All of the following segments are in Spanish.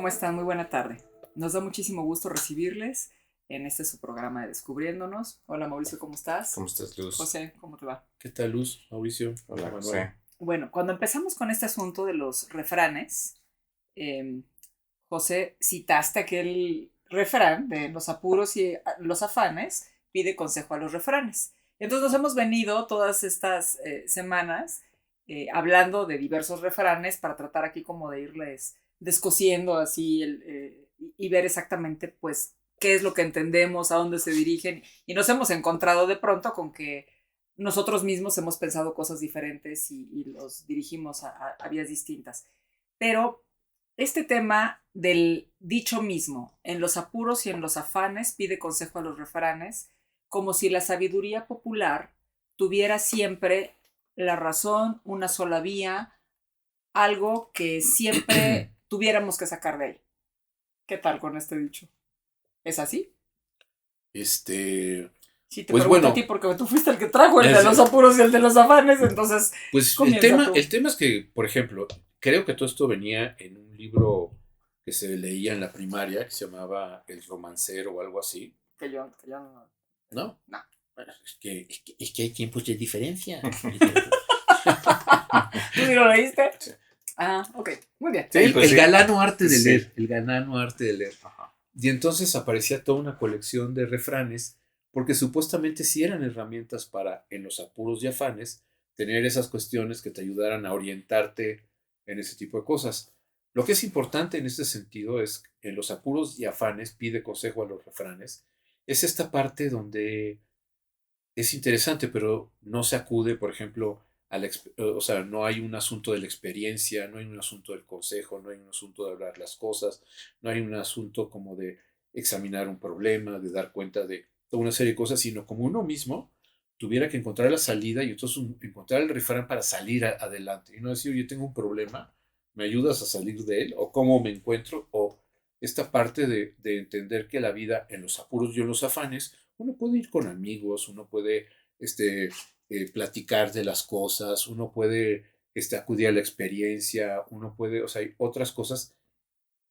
¿Cómo están? Muy buena tarde. Nos da muchísimo gusto recibirles en este su programa de Descubriéndonos. Hola Mauricio, ¿cómo estás? ¿Cómo estás, Luz? José, ¿cómo te va? ¿Qué tal, Luz? Mauricio. Hola, Manuel. José. Bueno, cuando empezamos con este asunto de los refranes, eh, José, citaste aquel refrán de los apuros y los afanes, pide consejo a los refranes. Entonces nos hemos venido todas estas semanas hablando de diversos refranes para tratar aquí como de irles descosiendo así y ver exactamente pues qué es lo que entendemos, a dónde se dirigen, y nos hemos encontrado de pronto con que nosotros mismos hemos pensado cosas diferentes y los dirigimos a vías distintas. Pero este tema del dicho mismo, en los apuros y en los afanes pide consejo a los refranes, como si la sabiduría popular tuviera siempre la razón, una sola vía, algo que siempre tuviéramos que sacar de ahí. ¿Qué tal con este dicho? ¿Es así? Sí, te Pues pregunto bueno, a ti porque tú fuiste el que trajo el de los apuros y el de los afanes, entonces pues comienza tú. el tema es que, por ejemplo, creo que todo esto venía en un libro que se leía en la primaria que se llamaba El Romancero o algo así. Que yo no. ¿No? No. Bueno, es que hay tiempos de diferencia. ¿Tú sí lo leíste? Sí. Ah, ok, muy bien. Sí, pues el sí. galano arte de Sí. leer. El galano arte de leer. Ajá. Y entonces aparecía toda una colección de refranes, porque supuestamente sí eran herramientas para, en los apuros y afanes, tener esas cuestiones que te ayudaran a orientarte en ese tipo de cosas. Lo que es importante en este sentido es, en los apuros y afanes, pide consejo a los refranes, es esta parte donde es interesante, pero no se acude, por ejemplo, o sea, no hay un asunto de la experiencia, no hay un asunto del consejo, no hay un asunto de hablar las cosas, no hay un asunto como de examinar un problema, de dar cuenta de toda una serie de cosas, sino como uno mismo tuviera que encontrar la salida y entonces encontrar el refrán para salir adelante. Y no decir, oye, tengo un problema, ¿me ayudas a salir de él? ¿O cómo me encuentro? O esta parte de entender que la vida en los apuros y en los afanes, uno puede ir con amigos, uno puede platicar de las cosas, uno puede acudir a la experiencia, uno puede, o sea, hay otras cosas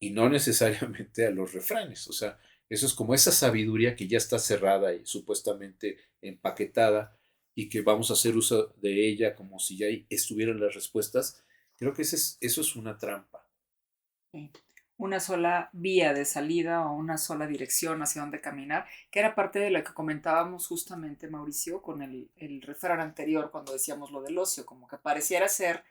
y no necesariamente a los refranes. O sea, eso es como esa sabiduría que ya está cerrada y supuestamente empaquetada y que vamos a hacer uso de ella como si ya estuvieran las respuestas. Creo que eso es una trampa. Sí. Una sola vía de salida o una sola dirección hacia dónde caminar, que era parte de lo que comentábamos justamente, Mauricio, con el refrán anterior, cuando decíamos lo del ocio, como que pareciera ser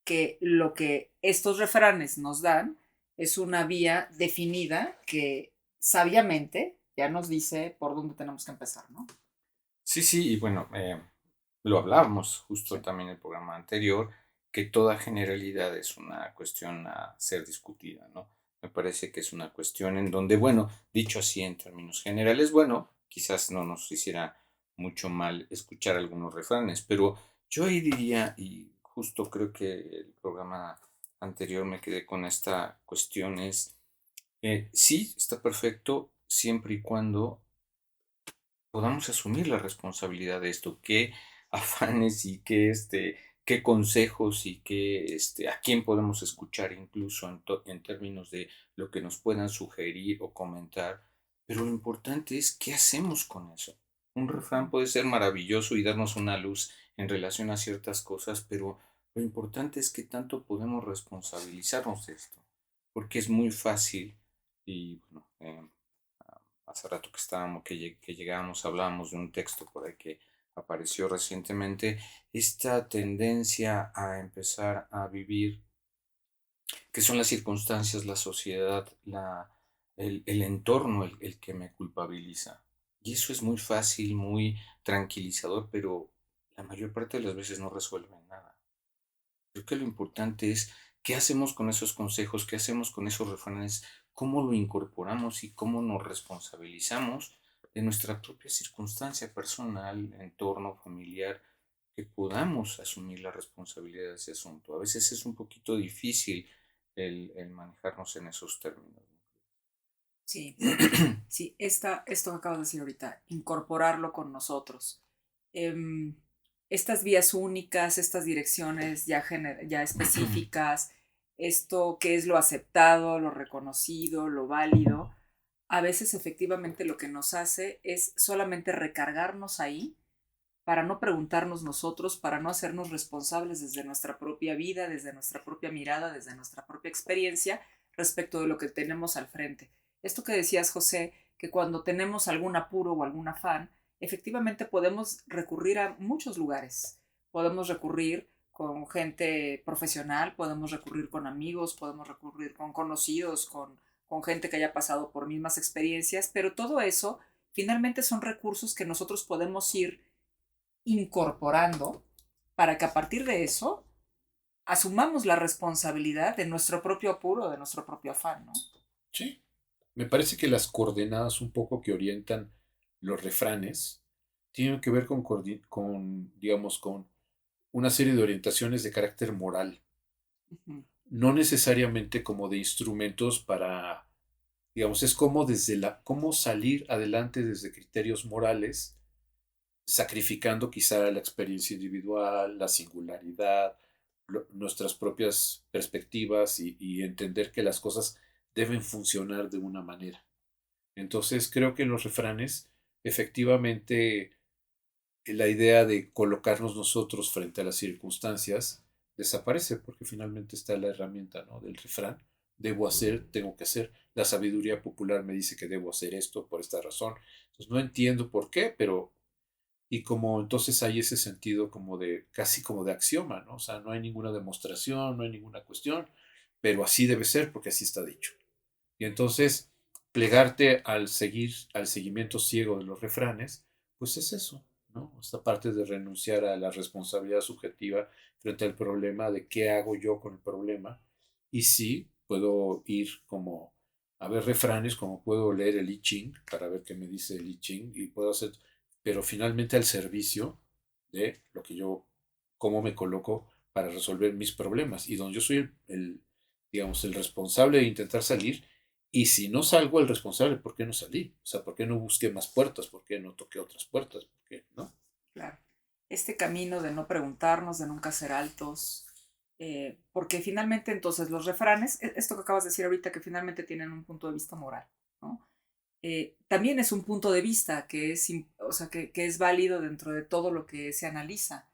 que lo que estos refranes nos dan es una vía definida que sabiamente ya nos dice por dónde tenemos que empezar, ¿no? Sí, y bueno, lo hablábamos justo Sí. también en el programa anterior, que toda generalidad es una cuestión a ser discutida, ¿no? Me parece que es una cuestión en donde, bueno, dicho así en términos generales, bueno, quizás no nos hiciera mucho mal escuchar algunos refranes, pero yo ahí diría, y justo creo que el programa anterior me quedé con esta cuestión, es, sí, está perfecto siempre y cuando podamos asumir la responsabilidad de esto, qué afanes y qué consejos y a quién podemos escuchar incluso en términos de lo que nos puedan sugerir o comentar, pero lo importante es qué hacemos con eso. Un refrán puede ser maravilloso y darnos una luz en relación a ciertas cosas, pero lo importante es qué tanto podemos responsabilizarnos de esto, porque es muy fácil y bueno, hace rato que que llegábamos, hablábamos de un texto por ahí que apareció recientemente, esta tendencia a empezar a vivir, que son las circunstancias, la sociedad, el entorno el que me culpabiliza. Y eso es muy fácil, muy tranquilizador, pero la mayor parte de las veces no resuelve nada. Creo que lo importante es qué hacemos con esos consejos, qué hacemos con esos refranes, cómo lo incorporamos y cómo nos responsabilizamos de nuestra propia circunstancia personal, entorno, familiar, que podamos asumir la responsabilidad de ese asunto. A veces es un poquito difícil el manejarnos en esos términos. Sí, sí, esto que acabas de decir ahorita, incorporarlo con nosotros. Em, Estas vías únicas, estas direcciones ya específicas, esto que es lo aceptado, lo reconocido, lo válido, a veces efectivamente lo que nos hace es solamente recargarnos ahí para no preguntarnos nosotros, para no hacernos responsables desde nuestra propia vida, desde nuestra propia mirada, desde nuestra propia experiencia respecto de lo que tenemos al frente. Esto que decías, José, que cuando tenemos algún apuro o algún afán, efectivamente podemos recurrir a muchos lugares. Podemos recurrir con gente profesional, podemos recurrir con amigos, podemos recurrir con conocidos, con gente que haya pasado por mismas experiencias, pero todo eso finalmente son recursos que nosotros podemos ir incorporando para que a partir de eso asumamos la responsabilidad de nuestro propio apuro, de nuestro propio afán, ¿no? Sí. Me parece que las coordenadas un poco que orientan los refranes tienen que ver digamos, con una serie de orientaciones de carácter moral, Ujú. no necesariamente como de instrumentos para, digamos, es como cómo salir adelante desde criterios morales, sacrificando quizá la experiencia individual, la singularidad, nuestras propias perspectivas y entender que las cosas deben funcionar de una manera. Entonces creo que en los refranes, efectivamente, la idea de colocarnos nosotros frente a las circunstancias desaparece porque finalmente está la herramienta, ¿no?, del refrán. Debo hacer, tengo que hacer. La sabiduría popular me dice que debo hacer esto por esta razón. Entonces no entiendo por qué, pero y como entonces hay ese sentido como de casi como de axioma, ¿no? O sea, no hay ninguna demostración, no hay ninguna cuestión, pero así debe ser porque así está dicho. Y entonces, plegarte al seguimiento ciego de los refranes, pues es eso, ¿no? Esta parte de renunciar a la responsabilidad subjetiva frente al problema de qué hago yo con el problema. Y sí, puedo ir como a ver refranes, como puedo leer el I Ching para ver qué me dice el I Ching y puedo hacer, pero finalmente al servicio de lo que yo, cómo me coloco para resolver mis problemas y donde yo soy digamos, el responsable de intentar salir y si no salgo el responsable, ¿por qué no salí? O sea, ¿por qué no busqué más puertas? ¿Por qué no toqué otras puertas? ¿Por qué no? Claro. Este camino de no preguntarnos, de nunca ser altos, porque finalmente entonces los refranes, esto que acabas de decir ahorita, que finalmente tienen un punto de vista moral, ¿no? También es un punto de vista que es, o sea, que es válido dentro de todo lo que se analiza.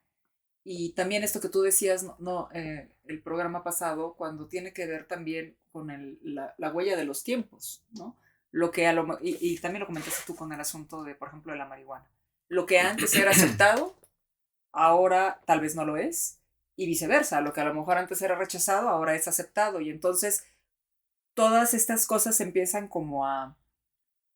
Y también esto que tú decías, el programa pasado, cuando tiene que ver también con la huella de los tiempos, ¿no? Lo que y también lo comentaste tú con el asunto de, por ejemplo, de la marihuana. Lo que antes era aceptado, ahora tal vez no lo es, y viceversa. Lo que a lo mejor antes era rechazado, ahora es aceptado. Y entonces todas estas cosas empiezan como a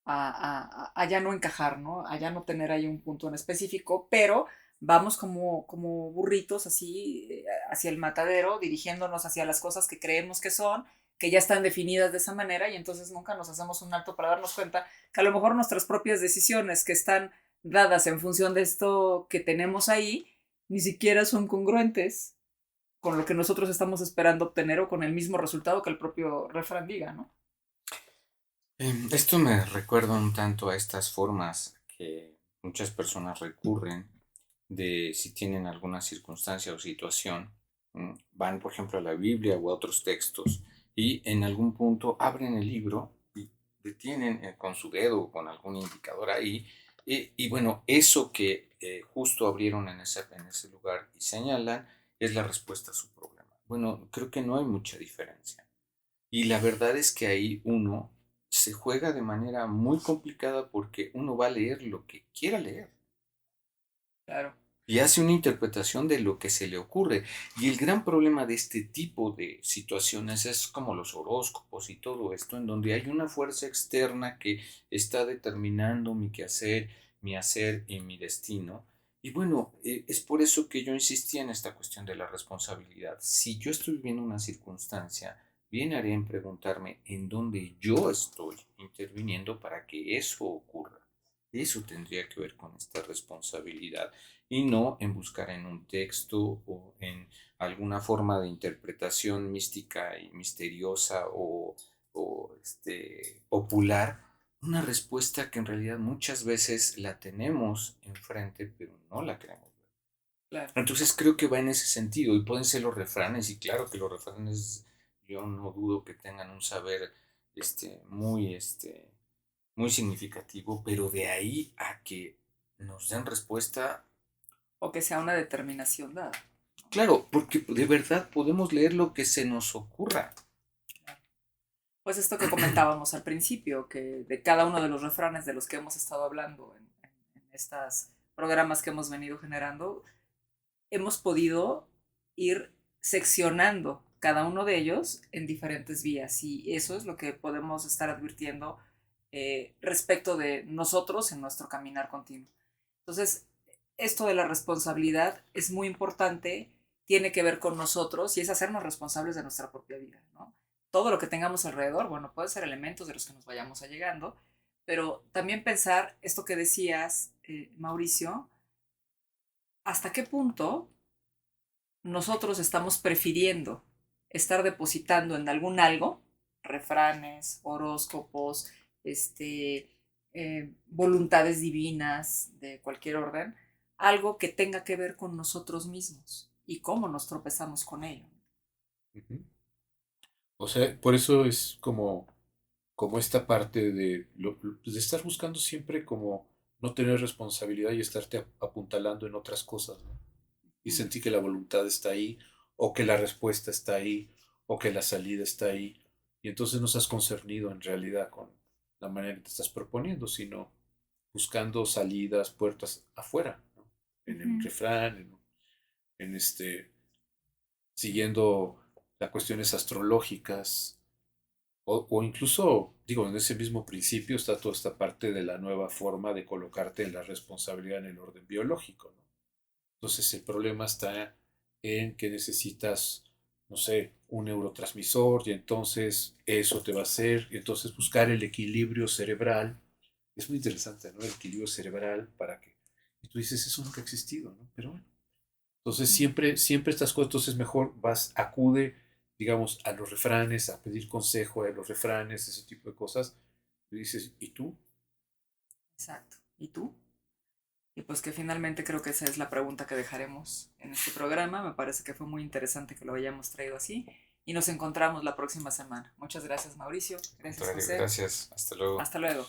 ya no encajar, ¿no? A ya no tener ahí un punto en específico, pero vamos como burritos así hacia el matadero, dirigiéndonos hacia las cosas que creemos que son, que ya están definidas de esa manera y entonces nunca nos hacemos un alto para darnos cuenta que a lo mejor nuestras propias decisiones que están dadas en función de esto que tenemos ahí, ni siquiera son congruentes con lo que nosotros estamos esperando obtener o con el mismo resultado que el propio refrán diga, ¿no? Esto me recuerda un tanto a estas formas que muchas personas recurren de si tienen alguna circunstancia o situación, van por ejemplo a la Biblia o a otros textos y en algún punto abren el libro y detienen con su dedo o con algún indicador ahí y bueno, eso que justo abrieron en ese lugar y señalan es la respuesta a su problema. Bueno, creo que no hay mucha diferencia. Y la verdad es que ahí uno se juega de manera muy complicada porque uno va a leer lo que quiera leer Claro. y hace una interpretación de lo que se le ocurre. Y el gran problema de este tipo de situaciones es como los horóscopos y todo esto, en donde hay una fuerza externa que está determinando mi quehacer, mi hacer y mi destino. Y bueno, es por eso que yo insistía en esta cuestión de la responsabilidad. Si yo estoy viviendo una circunstancia, bien haré en preguntarme en dónde yo estoy interviniendo para que eso ocurra. Eso tendría que ver con esta responsabilidad y no en buscar en un texto o en alguna forma de interpretación mística y misteriosa o popular, una respuesta que en realidad muchas veces la tenemos enfrente, pero no la queremos ver. Claro. Entonces creo que va en ese sentido y pueden ser los refranes y claro que los refranes yo no dudo que tengan un saber muy, muy significativo, pero de ahí a que nos den respuesta, O que sea una determinación dada. claro, porque de verdad podemos leer lo que se nos ocurra. Pues esto que comentábamos al principio, que de cada uno de los refranes de los que hemos estado hablando en estos programas que hemos venido generando, hemos podido ir seccionando cada uno de ellos en diferentes vías y eso es lo que podemos estar advirtiendo respecto de nosotros en nuestro caminar continuo. Entonces, esto de la responsabilidad es muy importante, tiene que ver con nosotros y es hacernos responsables de nuestra propia vida, ¿no? Todo lo que tengamos alrededor, bueno, puede ser elementos de los que nos vayamos allegando, pero también pensar esto que decías, Mauricio, hasta qué punto nosotros estamos prefiriendo estar depositando en algún algo, refranes, horóscopos, voluntades divinas de cualquier orden, algo que tenga que ver con nosotros mismos y cómo nos tropezamos con ello. Ujú. O sea, por eso es como esta parte de estar buscando siempre como no tener responsabilidad y estarte apuntalando en otras cosas, ¿no? Y sentir que la voluntad está ahí, o que la respuesta está ahí, o que la salida está ahí. Y entonces no estás concernido en realidad con la manera que te estás proponiendo, sino buscando salidas, puertas afuera, ¿no? En el Ujú. refrán, en siguiendo las cuestiones astrológicas, o incluso, digo, en ese mismo principio está toda esta parte de la nueva forma de colocarte en la responsabilidad en el orden biológico, ¿no? Entonces el problema está en que necesitas, no sé, un neurotransmisor y entonces eso te va a hacer, y entonces buscar el equilibrio cerebral. Es muy interesante, ¿no? El equilibrio cerebral para que... Y tú dices, eso nunca ha existido, ¿no? Pero bueno. Entonces siempre estas cosas, entonces mejor acude, digamos, a los refranes, a pedir consejo a los refranes, ese tipo de cosas. Y dices, ¿y tú? Exacto. ¿Y tú? Y pues que finalmente creo que esa es la pregunta que dejaremos en este programa. Me parece que fue muy interesante que lo hayamos traído así. Y nos encontramos la próxima semana. Muchas gracias, Mauricio. Al Gracias, contrario, José. gracias, hasta luego. Hasta luego.